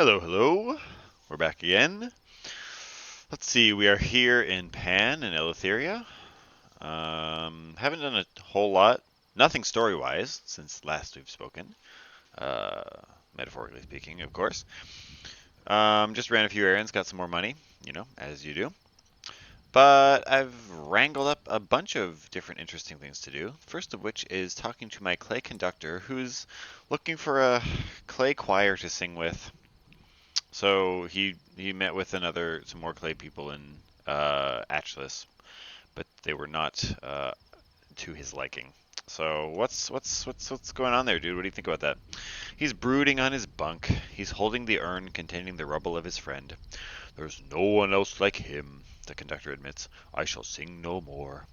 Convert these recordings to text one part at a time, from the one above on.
Hello, hello. We're back again. Let's see, we are here in Pan in Eleutheria. Haven't done a whole lot. Nothing story-wise since last we've spoken. Uh, Metaphorically speaking, of course. Just ran a few errands, got some more money, as you do. But I've wrangled up a bunch of different interesting things to do. First of which is talking to my clay conductor, who's looking for a clay choir to sing with. So he met with some more clay people in Atlas, but they were not to his liking. So what's going on there, dude? What do you think about that? He's brooding on his bunk. He's holding the urn containing the rubble of his friend. There's no one else like him, the conductor admits. I shall sing no more.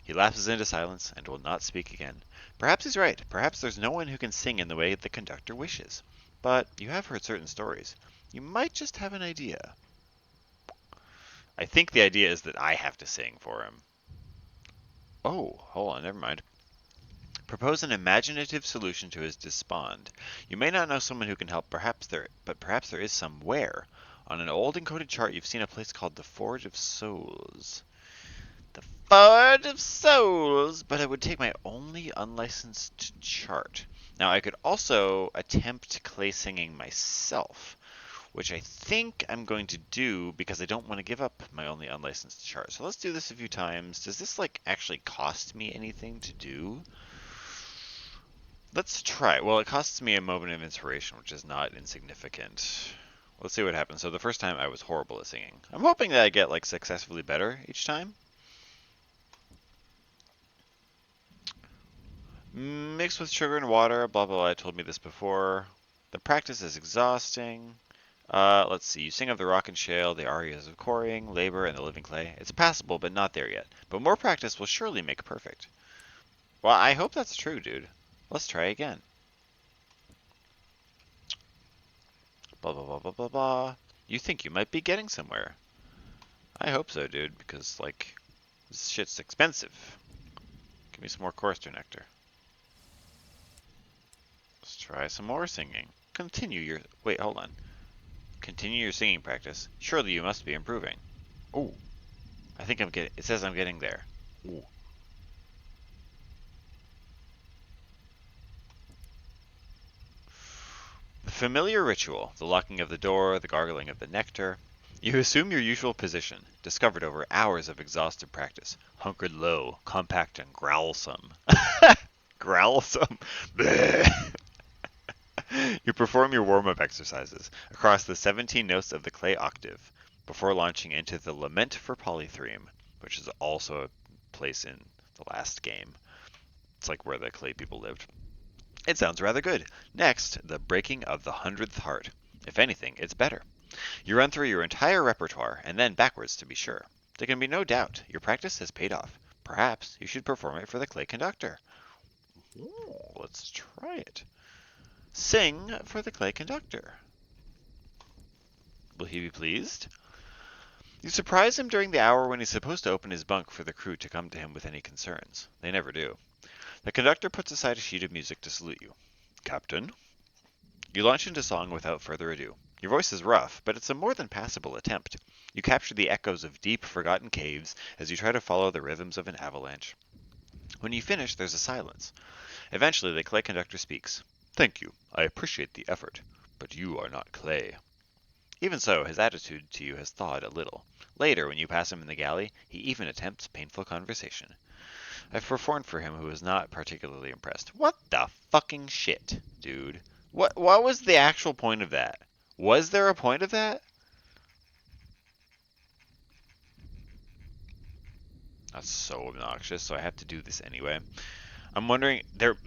He lapses into silence and will not speak again. Perhaps he's right. Perhaps there's no one who can sing in the way the conductor wishes. But you have heard certain stories. You might just have an idea. I think the idea is that I have to sing for him. Oh, hold on, never mind. Propose an imaginative solution to his despond. You may not know someone who can help, but perhaps there is somewhere. On an old encoded chart, you've seen a place called the Forge of Souls. The Forge of Souls! But it would take my only unlicensed chart. Now, I could also attempt clay singing myself, which I think I'm going to do because I don't want to give up my only unlicensed chart. So let's do this a few times. Does this actually cost me anything to do? Let's try it. Well, it costs me a moment of inspiration, which is not insignificant. Let's see what happens. So the first time I was horrible at singing. I'm hoping that I get successfully better each time. Mixed with sugar and water, blah blah blah. I told me this before. The practice is exhausting. Let's see. You sing of the rock and shale, the arias of quarrying, labor, and the living clay. It's passable, but not there yet. But more practice will surely make perfect. Well, I hope that's true, dude. Let's try again. Blah, blah, blah, blah, blah, blah. You think you might be getting somewhere. I hope so, dude, because, this shit's expensive. Give me some more chorister nectar. Let's try some more singing. Wait, hold on. Continue your singing practice. Surely you must be improving. Ooh. I think it says I'm getting there. Ooh. The familiar ritual, the locking of the door, the gargling of the nectar. You assume your usual position, discovered over hours of exhaustive practice. Hunkered low, compact, and growlsome. Growlsome. You perform your warm-up exercises across the 17 notes of the clay octave before launching into the Lament for Polythreme, which is also a place in the last game. It's where the clay people lived. It sounds rather good. Next, the breaking of the 100th heart. If anything, it's better. You run through your entire repertoire, and then backwards to be sure. There can be no doubt your practice has paid off. Perhaps you should perform it for the clay conductor. Ooh, let's try it. Sing for the clay conductor. Will he be pleased? You surprise him during the hour when he's supposed to open his bunk for the crew to come to him with any concerns. They never do. The conductor puts aside a sheet of music to salute you. Captain? You launch into song without further ado. Your voice is rough, but it's a more than passable attempt. You capture the echoes of deep, forgotten caves as you try to follow the rhythms of an avalanche. When you finish, there's a silence. Eventually, the clay conductor speaks. Thank you. I appreciate the effort, but you are not clay. Even so, his attitude to you has thawed a little. Later, when you pass him in the galley, he even attempts painful conversation. I've performed for him who was not particularly impressed. What the fucking shit, dude? What was the actual point of that? Was there a point of that? That's so obnoxious, so I have to do this anyway. I'm wondering,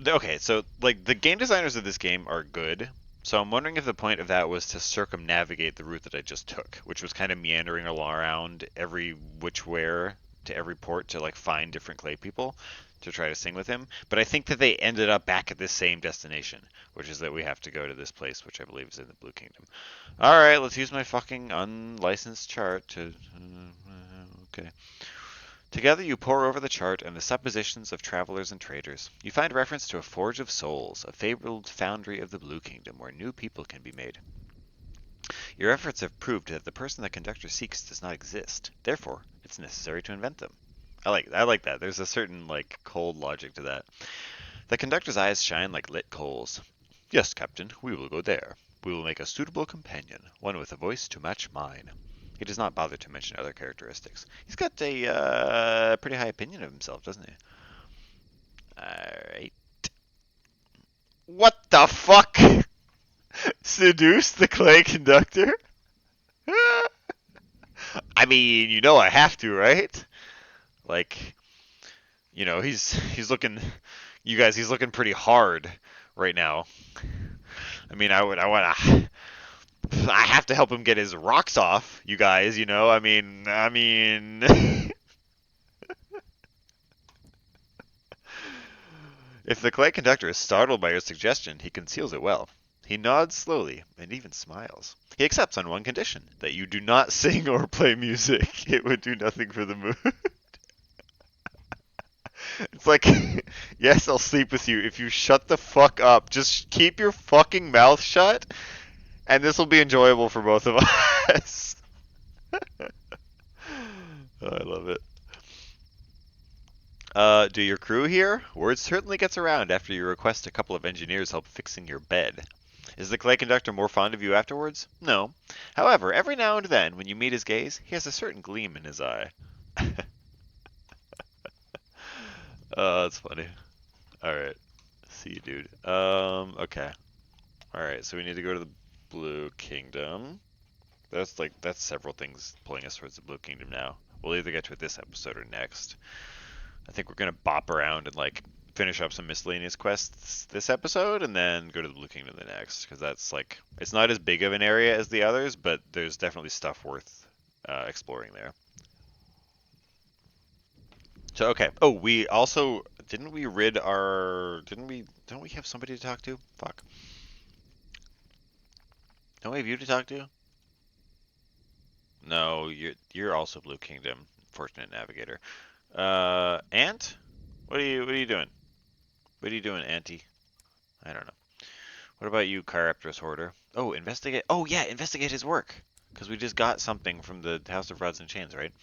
okay, so the game designers of this game are good. So I'm wondering if the point of that was to circumnavigate the route that I just took, which was kind of meandering around every which where to every port to find different clay people to try to sing with him. But I think that they ended up back at this same destination, which is that we have to go to this place, which I believe is in the Blue Kingdom. All right, let's use my fucking unlicensed chart to. Okay. Together you pore over the chart and the suppositions of travelers and traders. You find reference to a Forge of Souls, a fabled foundry of the Blue Kingdom where new people can be made. Your efforts have proved that the person the conductor seeks does not exist. Therefore, it's necessary to invent them. I like that. There's a certain like cold logic to that. The conductor's eyes shine like lit coals. Yes, Captain, we will go there. We will make a suitable companion, one with a voice to match mine. He does not bother to mention other characteristics. He's got a pretty high opinion of himself, doesn't he? Alright. What the fuck? Seduce the clay conductor? I mean, you know I have to, right? Like, he's looking, you guys, he's looking pretty hard right now. I mean, I have to help him get his rocks off, you guys, I mean, if the clay conductor is startled by your suggestion, he conceals it well. He nods slowly and even smiles. He accepts on one condition, that you do not sing or play music. It would do nothing for the mood. It's like, yes, I'll sleep with you if you shut the fuck up. Just keep your fucking mouth shut, and this will be enjoyable for both of us. Oh, I love it. Do your crew here? Word certainly gets around after you request a couple of engineers help fixing your bed. Is the clay conductor more fond of you afterwards? No. However, every now and then, when you meet his gaze, he has a certain gleam in his eye. That's funny. Alright. See you, dude. Okay. Alright, so we need to go to the Blue Kingdom. That's several things pulling us towards the Blue Kingdom now. We'll either get to it this episode or next. I think we're gonna bop around and like finish up some miscellaneous quests this episode, and then go to the Blue Kingdom the next, because that's like, it's not as big of an area as the others, but there's definitely stuff worth exploring there. So okay. Oh, we also didn't we rid our didn't we don't we have somebody to talk to? Fuck. Don't we have you to talk to? No, you're also Blue Kingdom, Fortunate Navigator. Ant? What are you doing? What are you doing, Auntie? I don't know. What about you, Chiropterus Hoarder? Oh, investigate. Oh yeah, investigate his work. Because we just got something from the House of Rods and Chains, right?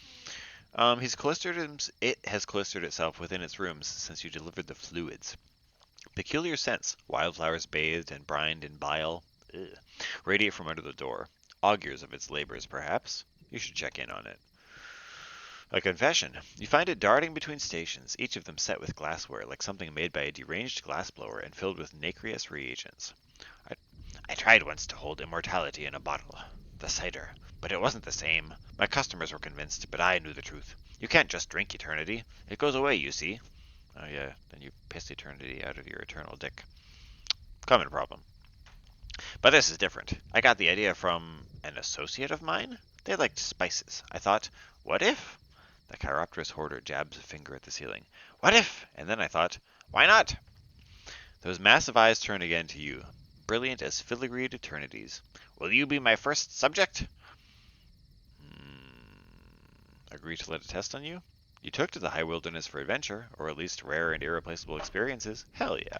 It has cloistered itself within its rooms since you delivered the fluids. Peculiar scents, wildflowers bathed and brined in bile, ugh, radiate from under the door. Augurs of its labors, perhaps. You should check in on it. A confession. You find it darting between stations, each of them set with glassware like something made by a deranged glassblower and filled with nacreous reagents. I, I tried once to hold immortality in a bottle. The cider. But it wasn't the same. My customers were convinced, but I knew the truth. You can't just drink eternity. It goes away, you see. Oh yeah, then you piss eternity out of your eternal dick. Common problem. But this is different. I got the idea from an associate of mine. They liked spices. I thought, what if? The Chiropterus Hoarder jabs a finger at the ceiling. What if? And then I thought, why not? Those massive eyes turn again to you, brilliant as filigreed eternities. Will you be my first subject? Agree to let it test on you? You took to the high wilderness for adventure, or at least rare and irreplaceable experiences. Hell yeah.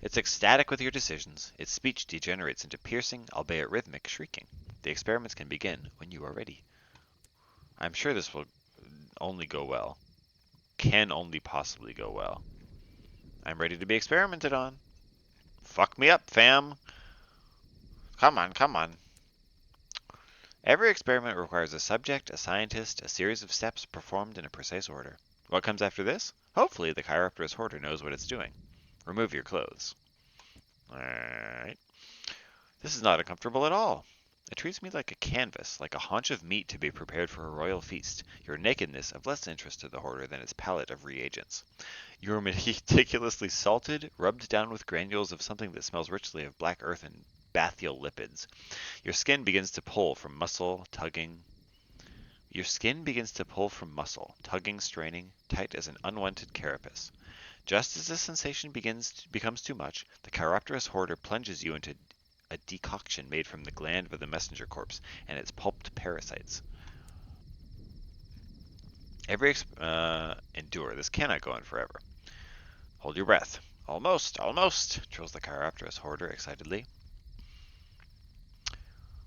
It's ecstatic with your decisions. Its speech degenerates into piercing, albeit rhythmic, shrieking. The experiments can begin when you are ready. I'm sure this will only go well. Can only possibly go well. I'm ready to be experimented on. Fuck me up, fam. Come on, come on. Every experiment requires a subject, a scientist, a series of steps performed in a precise order. What comes after this? Hopefully the Chiropterus Hoarder knows what it's doing. Remove your clothes. Alright. This is not uncomfortable at all. It treats me like a canvas, like a haunch of meat to be prepared for a royal feast, your nakedness of less interest to the hoarder than its palette of reagents. You are meticulously salted, rubbed down with granules of something that smells richly of black earth and bathyal lipids. Your skin begins to pull from muscle, tugging, straining, tight as an unwanted carapace. Just as the sensation becomes too much, the Chiropterus Hoarder plunges you into a decoction made from the gland of the messenger corpse and its pulped parasites. Endure. This cannot go on forever. Hold your breath. Almost, almost, trills the Chiropterous hoarder excitedly.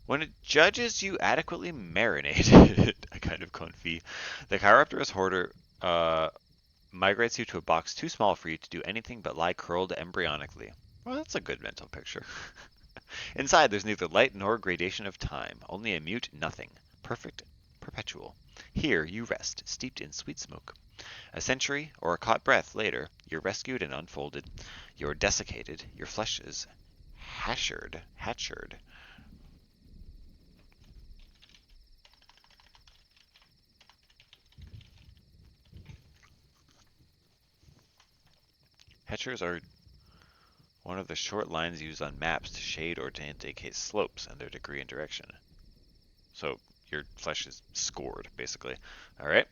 When it judges you adequately marinated, a kind of confit, the Chiropterous hoarder migrates you to a box too small for you to do anything but lie curled embryonically. Well, that's a good mental picture. Inside, there's neither light nor gradation of time, only a mute nothing, perfect, perpetual. Here you rest, steeped in sweet smoke. A century or a caught breath later, you're rescued and unfolded. You're desiccated, your flesh is hatchered. Hatchers are one of the short lines used on maps to shade or to indicate slopes and their degree and direction. So your flesh is scored, basically. All right.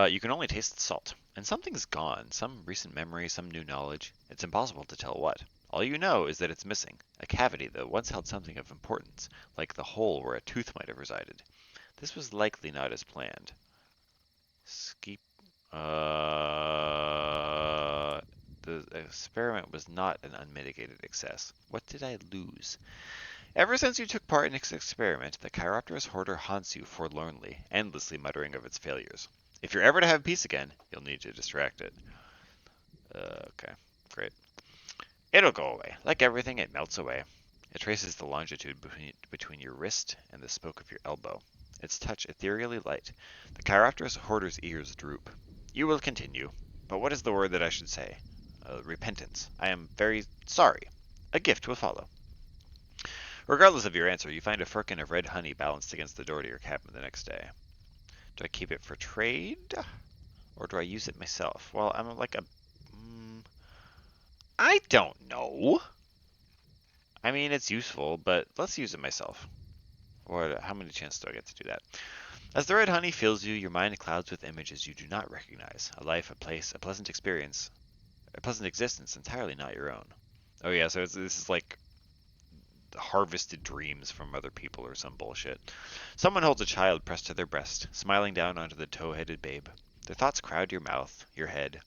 You can only taste the salt, and something's gone. Some recent memory, some new knowledge. It's impossible to tell what. All you know is that it's missing. A cavity that once held something of importance, like the hole where a tooth might have resided. This was likely not as planned. Skeep. The experiment was not an unmitigated excess. What did I lose? Ever since you took part in its experiment, the Chiropterous hoarder haunts you forlornly, endlessly muttering of its failures. If you're ever to have peace again, you'll need to distract it. Okay, great. It'll go away. Like everything, it melts away. It traces the longitude between your wrist and the spoke of your elbow. Its touch ethereally light. The Chiropterous hoarder's ears droop. You will continue. But what is the word that I should say? Repentance. I am very sorry. A gift will follow. Regardless of your answer, you find a firkin of red honey balanced against the door to your cabin the next day. Do I keep it for trade? Or do I use it myself? Well, I'm like a... I don't know. I mean, it's useful, but let's use it myself. Or how many chances do I get to do that? As the red honey fills you, your mind clouds with images you do not recognize. A life, a place, a pleasant experience. A pleasant existence entirely not your own. Oh yeah, so this is like harvested dreams from other people or some bullshit. Someone holds a child pressed to their breast, smiling down onto the tow-headed babe. Their thoughts crowd your mouth, your head.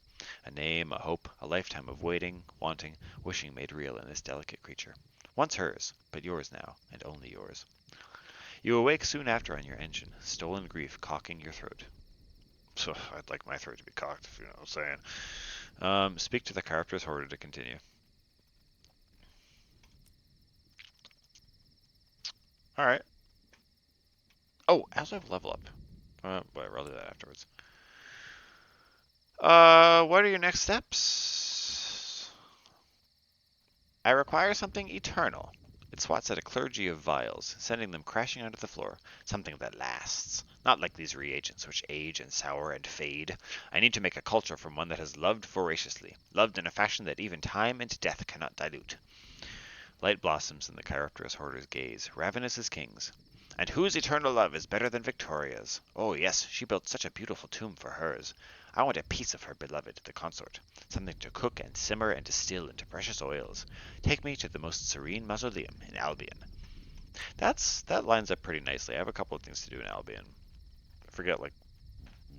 A name, a hope, a lifetime of waiting, wanting, wishing made real in this delicate creature. Once hers, but yours now, and only yours. You awake soon after on your engine, stolen grief caulking your throat. So I'd like my throat to be cocked, if you know what I'm saying. Speak to the Chiropterous hoarder to continue. Alright. Oh, I also have level up. Whatever, I'll do that afterwards. What are your next steps? I require something eternal. It swats at a clergy of vials, sending them crashing onto the floor. Something that lasts. Not like these reagents which age and sour and fade. I need to make a culture from one that has loved voraciously, loved in a fashion that even time and death cannot dilute. Light blossoms in the Chiropterous hoarder's gaze, ravenous as kings. And whose eternal love is better than Victoria's? Oh yes, she built such a beautiful tomb for hers. I want a piece of her beloved, the consort. Something to cook and simmer and distill into precious oils. Take me to the most serene mausoleum in Albion. That lines up pretty nicely. I have a couple of things to do in Albion. I forget like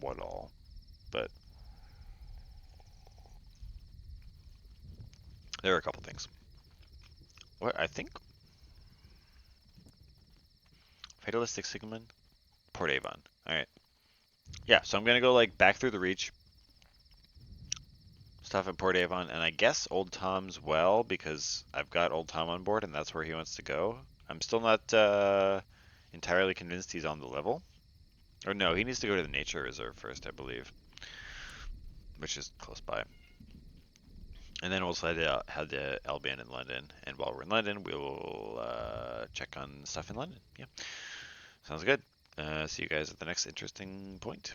what all, but there are a couple things. What I think Fatalistic Sigmund, Port Avon. Alright. Yeah, so I'm gonna go like back through the Reach, stuff at Port Avon, and I guess Old Tom's well, because I've got Old Tom on board and that's where he wants to go. I'm still not entirely convinced he's on the level. Or no, he needs to go to the Nature Reserve first, I believe, which is close by. And then we'll head to Albion in London, and while we're in London, we will check on stuff in London. Yeah, sounds good. See you guys at the next interesting point.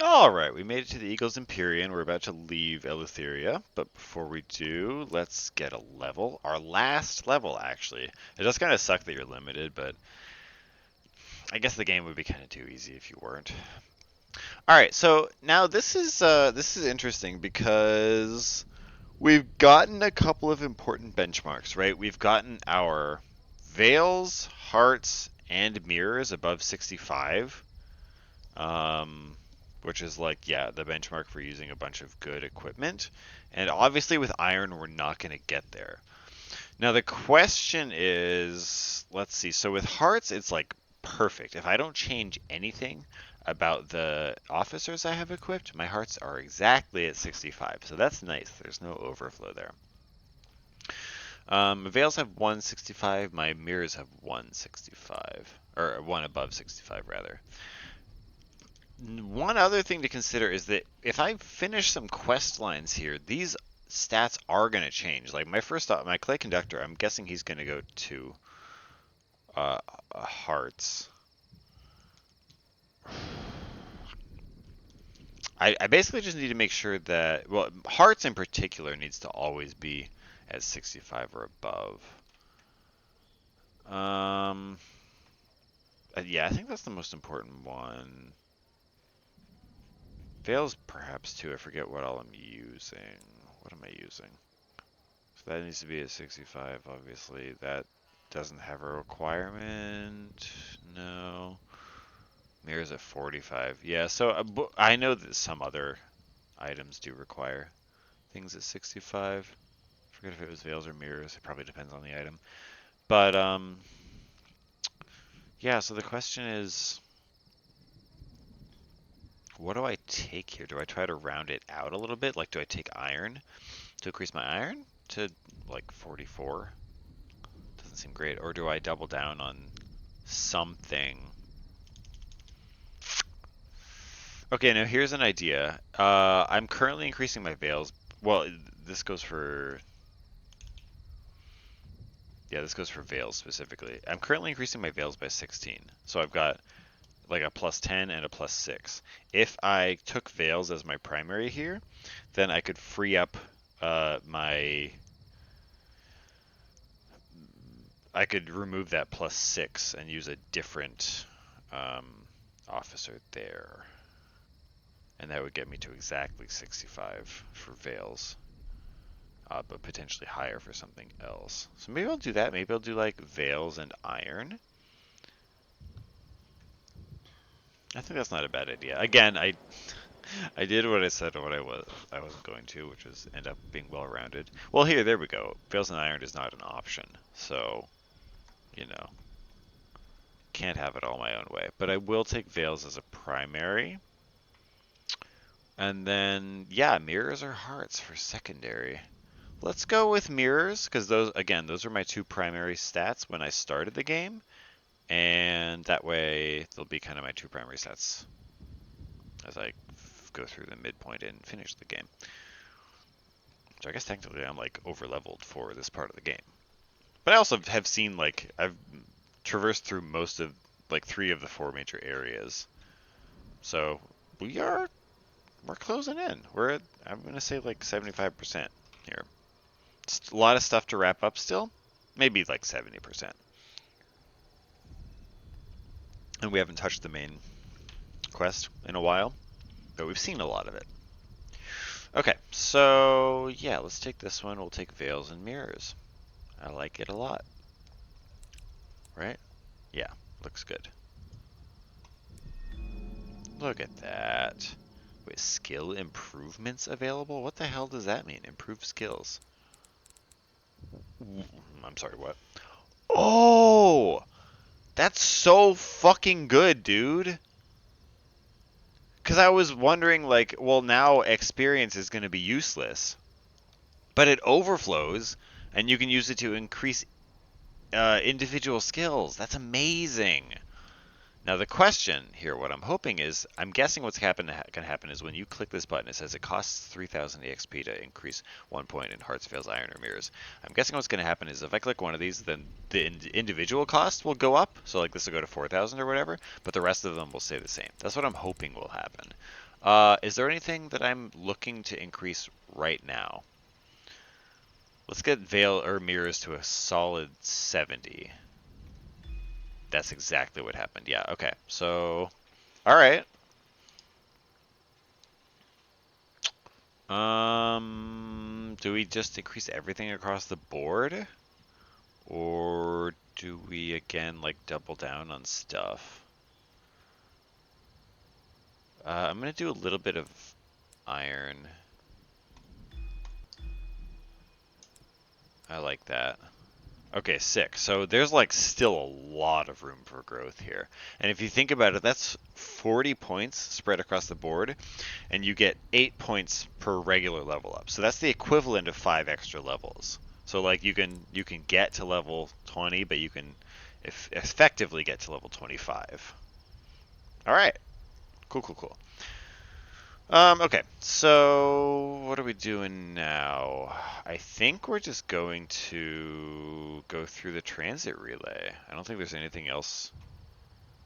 Alright, we made it to the Eagle's Empyrean. We're about to leave Eleutheria, but before we do, let's get a level. Our last level, actually. It does kind of suck that you're limited, but I guess the game would be kind of too easy if you weren't. Alright, so now this is interesting because we've gotten a couple of important benchmarks, right? We've gotten our Veils, Hearts, and Mirrors above 65. which is like, yeah, the benchmark for using a bunch of good equipment. And obviously with iron, we're not going to get there. Now the question is, let's see. So with hearts, it's like perfect. If I don't change anything about the officers I have equipped, my hearts are exactly at 65. So that's nice. There's no overflow there. Veils have 165. My mirrors have 165, or one above 65 rather. One other thing to consider is that if I finish some quest lines here, these stats are going to change. Like my clay conductor, I'm guessing he's going to go to hearts. I basically just need to make sure that, well, hearts in particular needs to always be at 65 or above. Yeah, I think that's the most important one. Veils perhaps too. I forget what all I'm using. What am I using? So that needs to be at 65, obviously. That doesn't have a requirement. No. Mirror's at 45. Yeah, so I know that some other items do require things at 65. I forget if it was veils or mirrors. It probably depends on the item. But, yeah, so the question is, what do I take here? Do I try to round it out a little bit? Like, do I take iron to increase my iron to, like, 44? Doesn't seem great. Or do I double down on something? Okay, now here's an idea. I'm currently increasing my veils. Well, this goes for... Yeah, this goes for veils specifically. I'm currently increasing my veils by 16. So I've got like a plus 10 and a plus 6. If I took veils as my primary here, then I could free up my... I could remove that plus 6 and use a different officer there. And that would get me to exactly 65 for veils. But potentially higher for something else. So maybe I'll do that. Maybe I'll do like veils and iron. I think that's not a bad idea. Again, I did what I said what I wasn't going to, which was end up being well-rounded. Well, there we go. Veils and iron is not an option, so you know, can't have it all my own way. But I will take veils as a primary, and then yeah, mirrors or hearts for secondary. Let's go with mirrors because those are my two primary stats when I started the game, and that way they'll be kind of my two primary stats as I go through the midpoint and finish the game. So I guess technically I'm like over leveled for this part of the game. But I also have seen like I've traversed through most of like 3 of the 4 major areas. So we're closing in. We're at, I'm gonna say like 75% here. It's a lot of stuff to wrap up still. Maybe like 70%. And we haven't touched the main quest in a while, but we've seen a lot of it. Okay, so yeah, let's take this one. We'll take veils and mirrors. I like it a lot. Right? Yeah, looks good. Look at that. Wait, skill improvements available? What the hell does that mean? Improved skills. I'm sorry, what? Oh! That's so fucking good, dude. Because I was wondering, like, well, now experience is going to be useless. But it overflows, and you can use it to increase individual skills. That's amazing. Now the question here, what I'm hoping is, I'm guessing what's going to happen is when you click this button, it says it costs 3,000 EXP to increase 1 point in hearts, veils, iron, or mirrors. I'm guessing what's going to happen is if I click one of these, then the individual cost will go up. So like this will go to 4,000 or whatever, but the rest of them will stay the same. That's what I'm hoping will happen. Is there anything that I'm looking to increase right now? Let's get veil or mirrors to a solid 70. That's exactly what happened. Yeah, okay. So, all right. Do we just increase everything across the board? Or do we, again, like, double down on stuff? I'm gonna do a little bit of iron. I like that. Okay, 6. So there's like still a lot of room for growth here. And if you think about it, that's 40 points spread across the board, and you get 8 points per regular level up. So that's the equivalent of 5 extra levels. So like you can get to level 20, but you can effectively get to level 25. All right. Cool, cool, cool. Okay, so what are we doing now? I think we're just going to go through the transit relay. I don't think there's anything else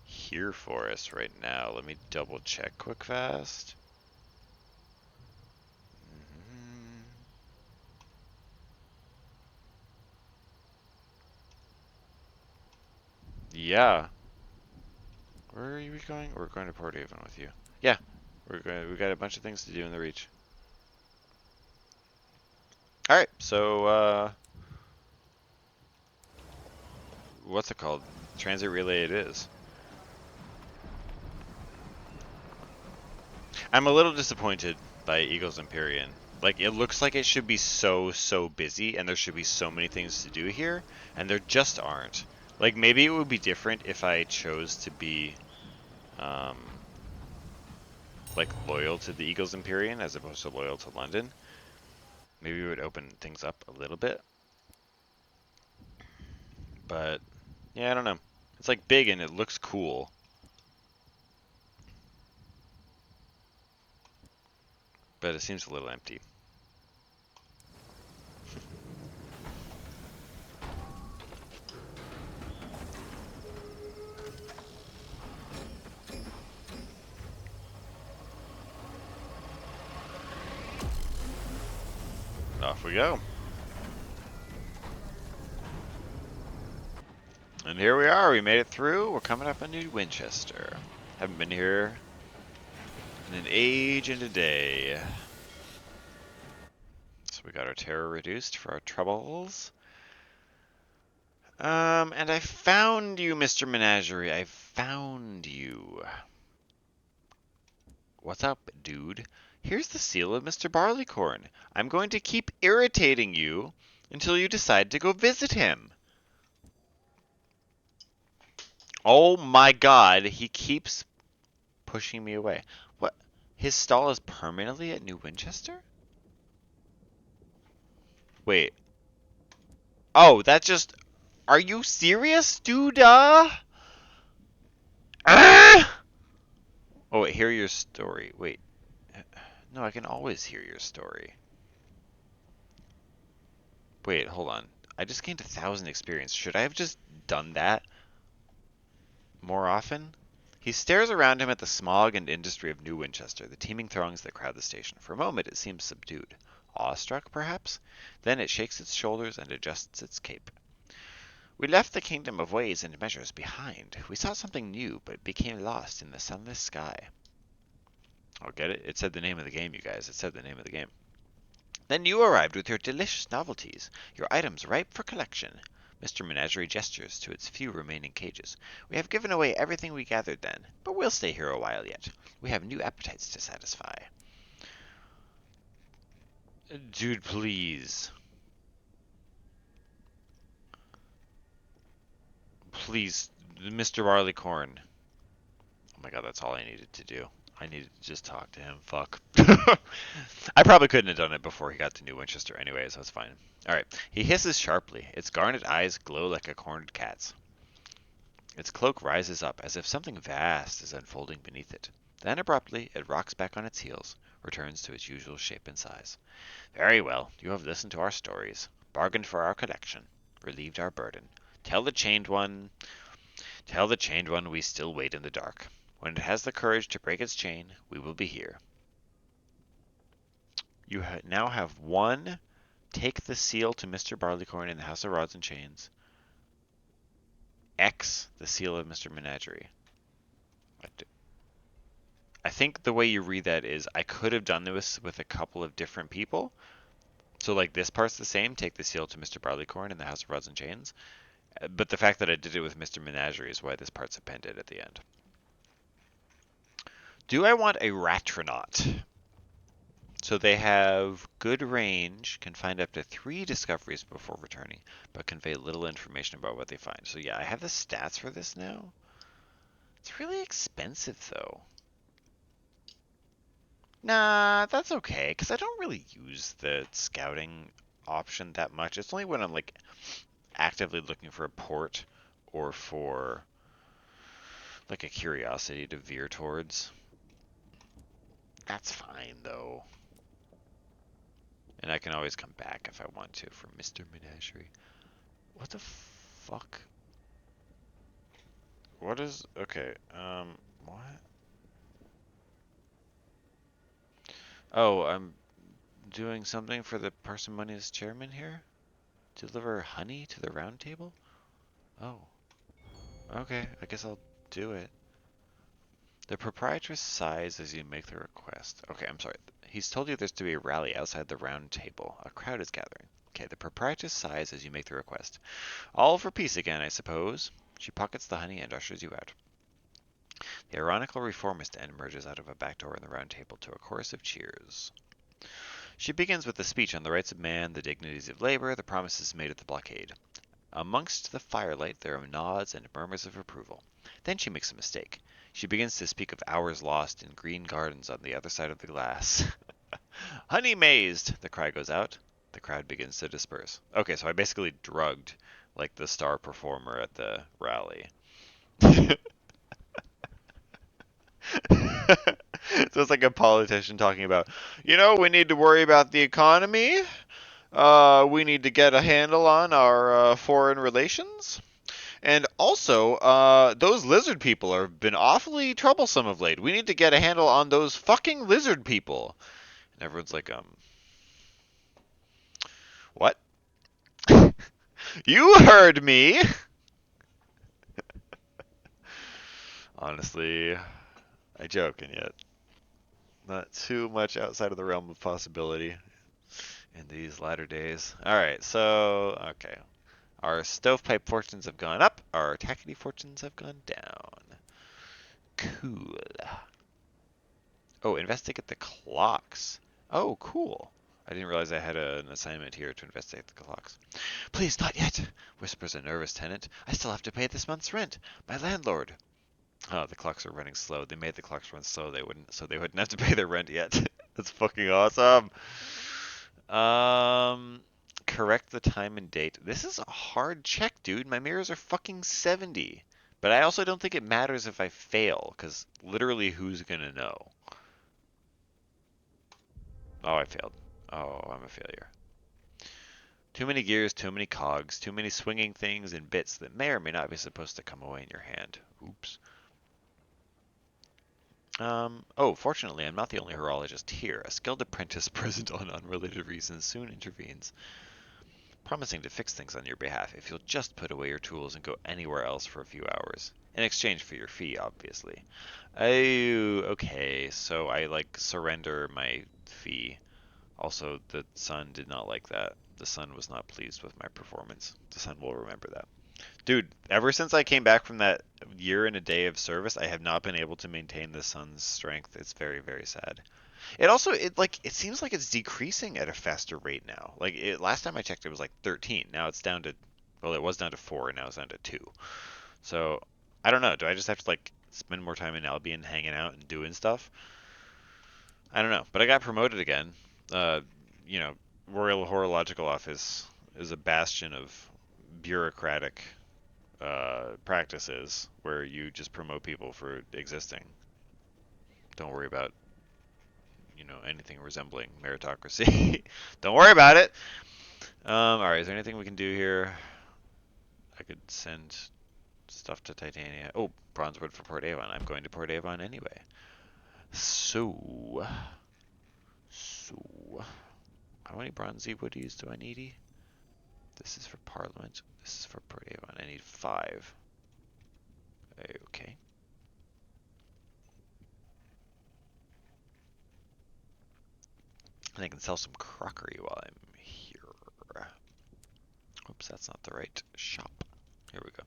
here for us right now. Let me double check quick fast. Mhm. Yeah. Where are we going? We're going to Port Haven with you. Yeah. We got a bunch of things to do in the Reach. All right, so what's it called? Transit relay it is. I'm a little disappointed by Eagles Empyrean. Like, it looks like it should be so busy, and there should be so many things to do here, and there just aren't. Like, maybe it would be different if I chose to be, um, like, loyal to the Eagles Empyrean as opposed to loyal to London. Maybe it would open things up a little bit. But, yeah, I don't know. It's, like, big and it looks cool. But it seems a little empty. Off we go. And here we are. We made it through. We're coming up on New Winchester. Haven't been here in an age and a day. So we got our terror reduced for our troubles. And I found you, Mr. Menagerie. I found you. What's up, dude? Here's the seal of Mr. Barleycorn. I'm going to keep irritating you until you decide to go visit him. Oh my god, he keeps pushing me away. What? His stall is permanently at New Winchester? Wait. Oh, that just... Are you serious, dude? Ah! Oh, wait, hear your story. Wait. No, I can always hear your story. Wait, hold on. I just gained 1,000 experience. Should I have just done that more often? He stares around him at the smog and industry of New Winchester, the teeming throngs that crowd the station. For a moment, it seems subdued. Awestruck, perhaps? Then it shakes its shoulders and adjusts its cape. We left the kingdom of ways and measures behind. We saw something new, but became lost in the sunless sky. I'll get it. It said the name of the game, you guys. It said the name of the game. Then you arrived with your delicious novelties, your items ripe for collection. Mr. Menagerie gestures to its few remaining cages. We have given away everything we gathered then, but we'll stay here a while yet. We have new appetites to satisfy. Dude, please. Please, Mr. Barleycorn. Oh my god, that's all I needed to do. I needed to just talk to him. Fuck. I probably couldn't have done it before he got to New Winchester anyway, so it's fine. Alright. He hisses sharply. Its garnet eyes glow like a cornered cat's. Its cloak rises up as if something vast is unfolding beneath it. Then abruptly it rocks back on its heels, returns to its usual shape and size. Very well. You have listened to our stories, bargained for our collection, relieved our burden. Tell the chained one we still wait in the dark. When it has the courage to break its chain, we will be here. You now have one. Take the seal to Mr. Barleycorn in the House of Rods and Chains. X the seal of Mr. Menagerie. I think the way you read that is I could have done this with a couple of different people. So like this part's the same. Take the seal to Mr. Barleycorn in the House of Rods and Chains. But the fact that I did it with Mr. Menagerie is why this part's appended at the end. Do I want a Ratronaut? So they have good range, can find up to 3 discoveries before returning, but convey little information about what they find. So yeah, I have the stats for this now. It's really expensive though. Nah, that's okay, because I don't really use the scouting option that much. It's only when I'm like actively looking for a port or for like a curiosity to veer towards. That's fine though. And I can always come back if I want to for Mr. Menagerie. What the fuck? What is... Okay, what? Oh, I'm doing something for the parsimonious chairman here? Deliver honey to the round table? Oh. Okay, I guess I'll do it. The proprietress sighs as you make the request. Okay, I'm sorry. He's told you there's to be a rally outside the round table. A crowd is gathering. Okay, the proprietress sighs as you make the request. All for peace again, I suppose. She pockets the honey and ushers you out. The ironical reformist then emerges out of a back door in the round table to a chorus of cheers. She begins with a speech on the rights of man, the dignities of labor, the promises made at the blockade. Amongst the firelight there are nods and murmurs of approval. Then she makes a mistake. She begins to speak of hours lost in green gardens on the other side of the glass. Honey mazed! The cry goes out. The crowd begins to disperse. Okay, so I basically drugged like the star performer at the rally. So it's like a politician talking about, we need to worry about the economy. We need to get a handle on our foreign relations. And also, those lizard people have been awfully troublesome of late. We need to get a handle on those fucking lizard people. And everyone's like, what? You heard me! Honestly, I joke, and yet not too much outside of the realm of possibility in these latter days. Alright, so, okay. Our stovepipe fortunes have gone up. Our tackety fortunes have gone down. Cool. Oh, investigate the clocks. Oh, cool. I didn't realize I had an assignment here to investigate the clocks. Please, not yet, whispers a nervous tenant. I still have to pay this month's rent. My landlord. Oh, the clocks are running slow. They made the clocks run slow. So they wouldn't have to pay their rent yet. That's fucking awesome. Correct the time and date. This is a hard check, dude. My mirrors are fucking 70. But I also don't think it matters if I fail, because literally who's gonna know? Oh, I failed. Oh, I'm a failure. Too many gears, too many cogs, too many swinging things and bits that may or may not be supposed to come away in your hand. Oops. Oh, fortunately, I'm not the only horologist here. A skilled apprentice present on unrelated reasons soon intervenes, promising to fix things on your behalf if you'll just put away your tools and go anywhere else for a few hours. In exchange for your fee, obviously. Oh, okay, so I, like, surrender my fee. Also, the sun did not like that. The sun was not pleased with my performance. The sun will remember that. Dude, ever since I came back from that year and a day of service, I have not been able to maintain the sun's strength. It's very, very sad. It also it seems like it's decreasing at a faster rate now. Last time I checked it was like 13. Now it's down to it was down to 4 and now it's down to 2. So, I don't know. Do I just have to like spend more time in Albion hanging out and doing stuff? I don't know. But I got promoted again. Uh, you know, Royal Horological Office is a bastion of bureaucratic practices where you just promote people for existing. Don't worry about anything resembling meritocracy. Don't worry about it. All right, is there anything we can do here? I could send stuff to Titania. Oh, Bronzewood for Port Avon. I'm going to Port Avon anyway. So, how many bronzy woodies do I need? This is for Parliament. This is for Port Avon. I need 5. Okay. And I can sell some crockery while I'm here. Oops, that's not the right shop. Here we go.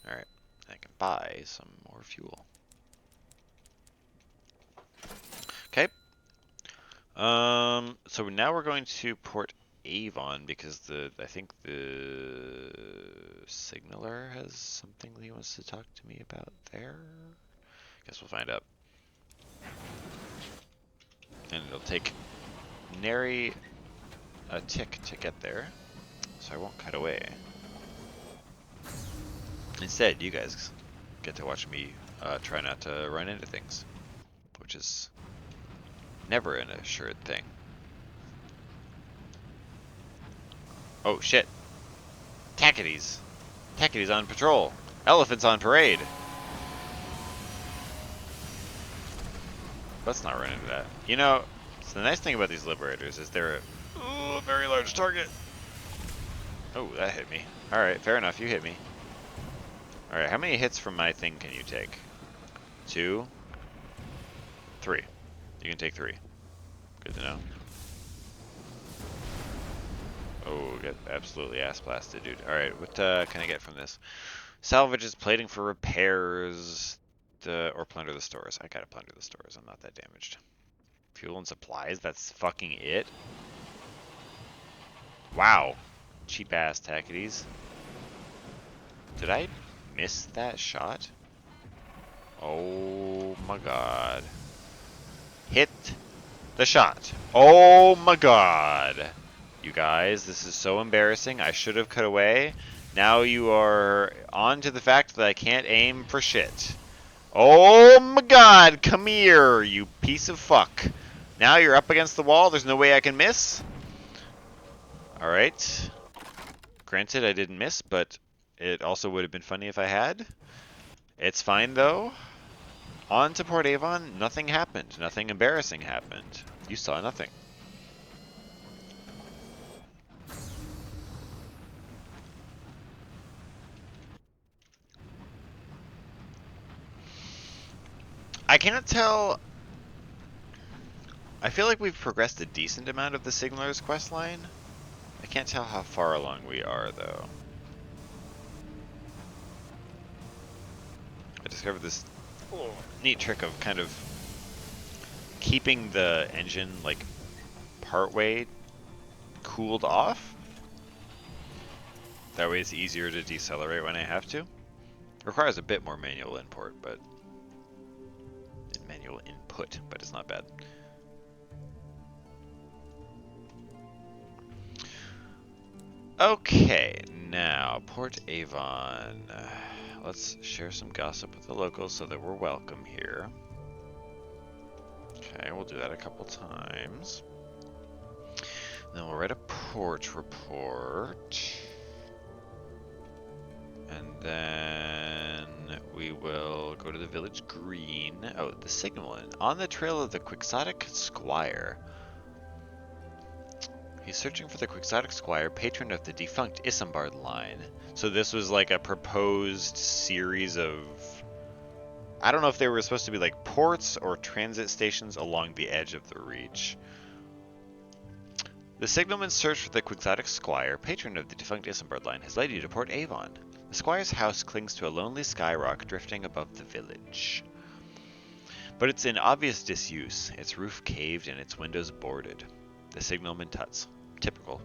Alright, buy some more fuel. Okay. So now we're going to Port Avon because I think the signaler has something that he wants to talk to me about there. Guess we'll find out. And it'll take nary a tick to get there, so I won't cut away. Instead, you guys get to watch me try not to run into things, which is never an assured thing. Oh shit! Tackities! Tackities on patrol! Elephants on parade! Let's not run into that. You know, so the nice thing about these liberators is they're a very large target. Oh, that hit me. Alright, fair enough, you hit me. Alright, how many hits from my thing can you take? 2? 3. You can take 3. Good to know. Oh, get absolutely ass blasted, dude. Alright, what can I get from this? Salvages, plating for repairs, or plunder the stores. I gotta plunder the stores, I'm not that damaged. Fuel and supplies, that's fucking it? Wow. Cheap ass tackities. Did I miss that shot? Oh my god. Hit the shot. Oh my god. You guys, this is so embarrassing. I should have cut away. Now you are on to the fact that I can't aim for shit. Oh my god, come here, you piece of fuck. Now you're up against the wall, there's no way I can miss. Alright. Granted, I didn't miss, but it also would have been funny if I had. It's fine though. On to Port Avon, nothing happened. Nothing embarrassing happened. You saw nothing. I cannot tell. I feel like we've progressed a decent amount of the Signaler's questline. I can't tell how far along we are, though. I discovered this neat trick of kind of keeping the engine, like, partway cooled off. That way it's easier to decelerate when I have to. Requires a bit more manual input, but it's not bad. Okay, now Port Avon. Let's share some gossip with the locals so that we're welcome here. Okay, we'll do that a couple times. Then we'll write a port report. And then we will go to the village green. Oh, the signalman. On the trail of the quixotic squire. He's searching for the quixotic squire, patron of the defunct Isambard line. So this was like a proposed series of... I don't know if they were supposed to be like ports or transit stations along the edge of the reach. The signalman's search for the quixotic squire, patron of the defunct Isambard line, has led you to Port Avon. The squire's house clings to a lonely skyrock drifting above the village. But it's in obvious disuse, its roof caved and its windows boarded. The signalman tuts. Typical.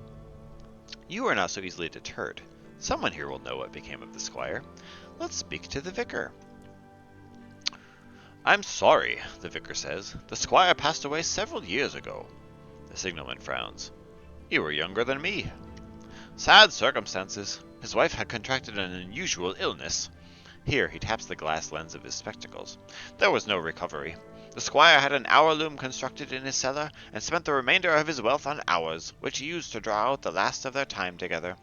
You are not so easily deterred. Someone here will know what became of the squire. Let's speak to the vicar. I'm sorry, the vicar says. The squire passed away several years ago. The signalman frowns. You were younger than me. Sad circumstances. His wife had contracted an unusual illness. Here, he taps the glass lens of his spectacles. There was no recovery. The squire had an hour loom constructed in his cellar, and spent the remainder of his wealth on hours, which he used to draw out the last of their time together.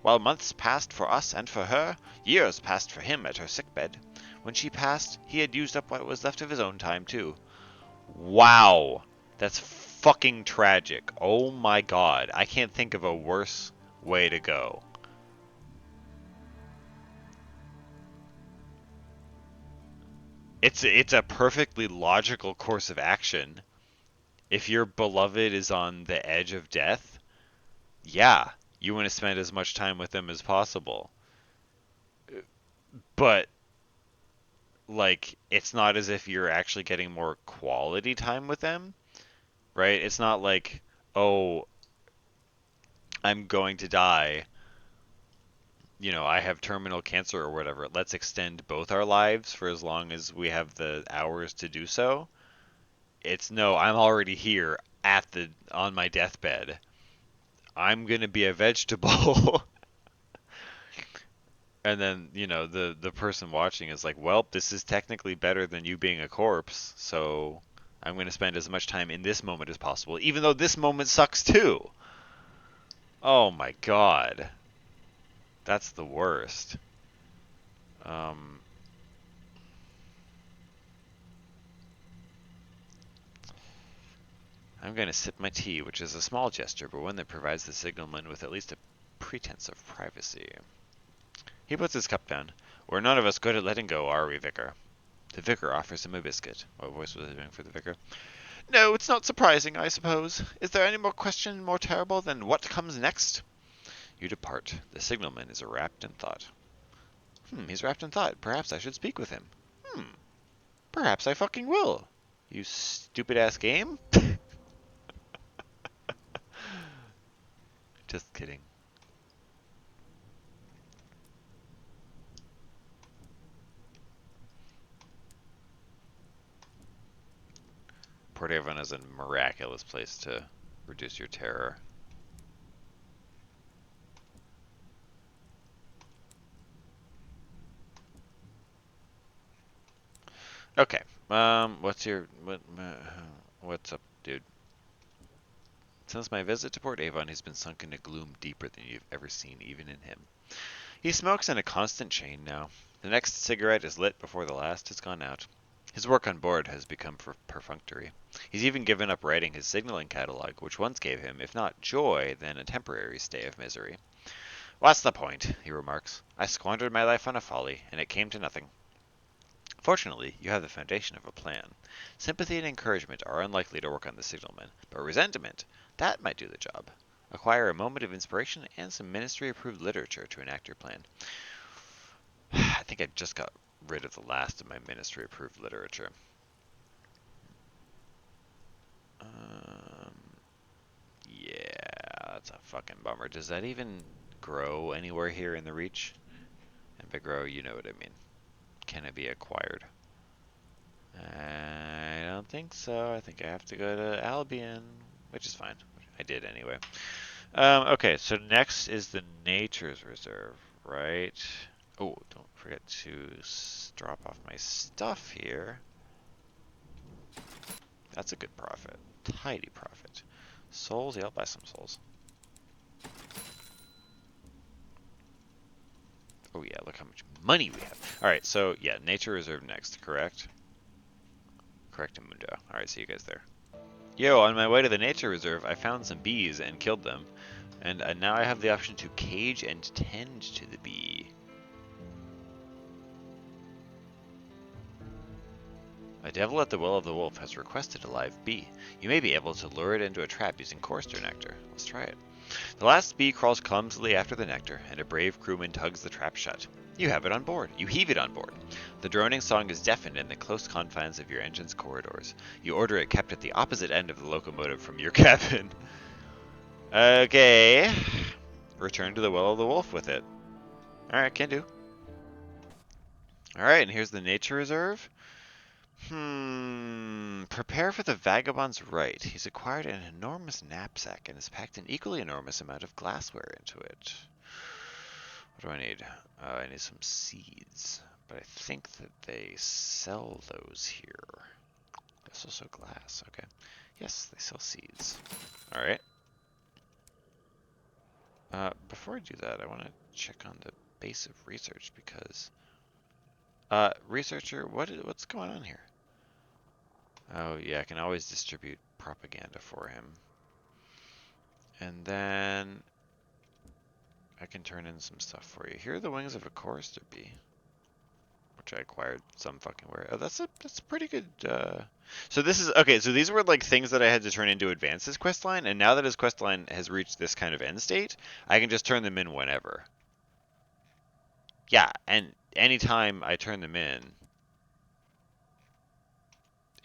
While months passed for us and for her, years passed for him at her sickbed. When she passed, he had used up what was left of his own time, too. Wow! That's fucking tragic. Oh my god. I can't think of a worse way to go. It's a perfectly logical course of action. If your beloved is on the edge of death, yeah, you want to spend as much time with them as possible. But like it's not as if you're actually getting more quality time with them, right? It's not like, oh, I'm going to die, I have terminal cancer or whatever. Let's extend both our lives for as long as we have the hours to do so. It's no, I'm already here at the on my deathbed. I'm gonna be a vegetable. And then, the person watching is like, well, this is technically better than you being a corpse, so I'm going to spend as much time in this moment as possible, even though this moment sucks too. Oh my god. That's the worst. Um, I'm going to sip my tea, which is a small gesture, but one that provides the signalman with at least a pretense of privacy. He puts his cup down. We're none of us good at letting go, are we, Vicar? The Vicar offers him a biscuit. What voice was I doing for the Vicar? No, it's not surprising, I suppose. Is there any more question more terrible than what comes next? You depart. The signalman is wrapped in thought. He's wrapped in thought. Perhaps I should speak with him. Perhaps I fucking will. You stupid ass game? Just kidding. Port Avon is a miraculous place to reduce your terror. Okay. What's up, dude? Since my visit to Port Avon, he's been sunk into gloom deeper than you've ever seen, even in him. He smokes in a constant chain now. The next cigarette is lit before the last has gone out. His work on board has become perfunctory. He's even given up writing his signaling catalog, which once gave him, if not joy, then a temporary stay of misery. What's the point? He remarks. I squandered my life on a folly, and it came to nothing. Fortunately, you have the foundation of a plan. Sympathy and encouragement are unlikely to work on the signalman, but resentment, that might do the job. Acquire a moment of inspiration and some ministry-approved literature to enact your plan. I think I just got rid of the last of my ministry-approved literature. Um, yeah, that's a fucking bummer. Does that even grow anywhere here in the Reach? And by grow, you know what I mean. Can it be acquired? I don't think so. I think I have to go to Albion, which is fine. I did anyway. Okay, so next is the Nature's Reserve, right? Oh, don't forget to drop off my stuff here. That's a good profit. Tidy profit. Souls? Yeah, I'll buy some souls. Oh yeah, look how much money we have. Alright, so yeah, Nature Reserve next, correct? Correct, Mundo. Alright, see you guys there. Yo, on my way to the Nature Reserve, I found some bees and killed them. And now I have the option to cage and tend to the bee. A devil at the Well of the Wolf has requested a live bee. You may be able to lure it into a trap using chorister nectar. Let's try it. The last bee crawls clumsily after the nectar, and a brave crewman tugs the trap shut. You have it on board. You heave it on board. The droning song is deafened in the close confines of your engine's corridors. You order it kept at the opposite end of the locomotive from your cabin. Okay. Return to the Well of the Wolf with it. Alright, can do. Alright, and here's the Nature Reserve. Prepare for the vagabond's right. He's acquired an enormous knapsack and has packed an equally enormous amount of glassware into it. What do I need? I need some seeds, but I think that they sell those here. There's also glass, okay. Yes, they sell seeds. Alright. Before I do that, I want to check on the base of research because... researcher, what's going on here? Oh, yeah, I can always distribute propaganda for him. And then I can turn in some stuff for you. Here are the wings of a chorister bee, which I acquired some fucking where. Oh, that's a pretty good. So this is okay. So these were like things that I had to turn into advance his quest line, and now that his quest line has reached this kind of end state, I can just turn them in whenever. Yeah, and anytime I turn them in,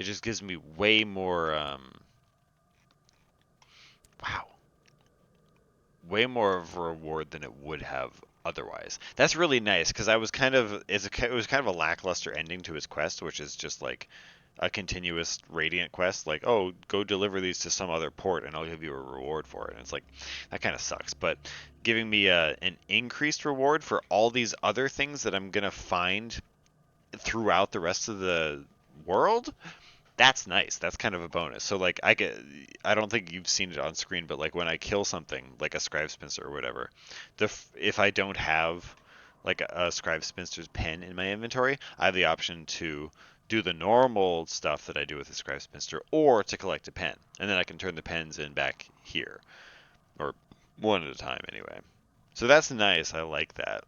It just gives me way more, wow, way more of a reward than it would have otherwise. That's really nice because I was kind of it was kind of a lackluster ending to his quest, which is just like a continuous Radiant quest, like, oh, go deliver these to some other port and I'll give you a reward for it. And it's like, that kind of sucks. But giving me an increased reward for all these other things that I'm going to find throughout the rest of the world, that's nice. That's kind of a bonus. So like I don't think you've seen it on screen, but like when I kill something like a scribe spinster or whatever, if I don't have like a scribe spinster's pen in my inventory, I have the option to do the normal stuff that I do with the scribe spinster, or to collect a pen, and then I can turn the pens in back here, or one at a time anyway. So that's nice. I like that.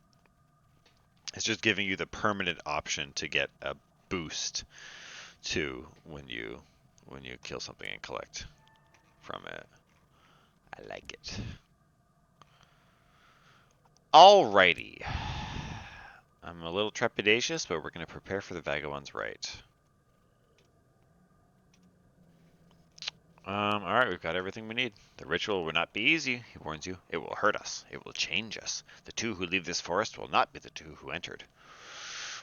It's just giving you the permanent option to get a boost too when you kill something and collect from it. I like it. Alrighty. I'm a little trepidatious, but we're going to prepare for the Vagabond's Rite. Alright, we've got everything we need. The ritual will not be easy, he warns you. It will hurt us. It will change us. The two who leave this forest will not be the two who entered.